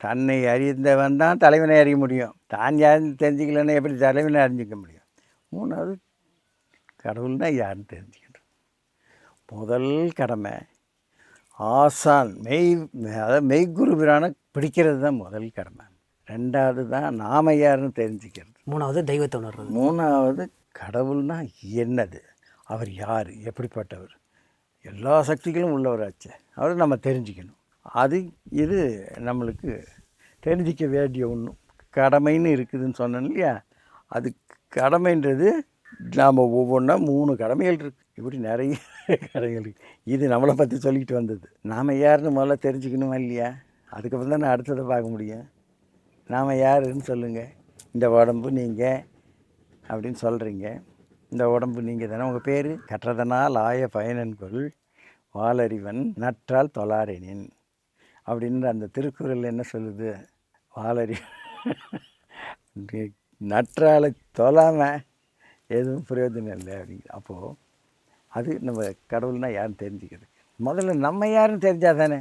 தன்னை அறிந்தவன் தான் தலைவனை அறிய முடியும். தான் யாருன்னு தெரிஞ்சுக்கலன்னா எப்படி தலைவனை அறிஞ்சிக்க முடியும்? மூணாவது, கடவுள்னா யாருன்னு தெரிஞ்சுக்கணும். முதல் கடமை ஆசான் அதாவது மெய்க்குரு பிரானை பிடிக்கிறது தான் முதல் கடமை. ரெண்டாவது தான் நாம யாருன்னு தெரிஞ்சுக்கிறது. மூணாவது தெய்வத்தை உணர்றது. மூணாவது கடவுள்னா என்னது, அவர் யார், எப்படிப்பட்டவர், எல்லா சக்திகளும் உள்ளவராச்சு, அவர் நம்ம தெரிஞ்சுக்கணும். இது நம்மளுக்கு தெரிஞ்சிக்க வேண்டிய ஒன்றும் கடமைன்னு இருக்குதுன்னு சொன்னேன் இல்லையா? அது கடமைன்றது நாம் ஒவ்வொன்றா 3 கடமைகள் இருக்குது. இப்படி நிறைய கடமைகள் இருக்குது. இது நம்மளை பற்றி சொல்லிக்கிட்டு வந்தது. நாம் யாருன்னு முதல்ல தெரிஞ்சுக்கணுமா இல்லையா? அதுக்கப்புறம் தான் நான் அடுத்ததை பார்க்க முடியும். நாம் யாருன்னு சொல்லுங்கள். இந்த உடம்பு நீங்கள் அப்படின்னு சொல்கிறீங்க. இந்த உடம்பு நீங்கள் தானே. உங்கள் பேர் கற்றதனால் ஆய பயனன்கொள் வாளறிவன் நற்றால் தொழாரெனின் அப்படின்னு அந்த திருக்குறள் என்ன சொல்லுது? வாளறி நற்றாலை தொழாமல் எதுவும் பிரயோஜனம் இல்லை அப்படிங்க. அப்போது அது நம்ம கடவுள்னால் யாருன்னு தெரிஞ்சுக்கிறது. முதல்ல நம்ம யாருன்னு தெரிஞ்சால் தானே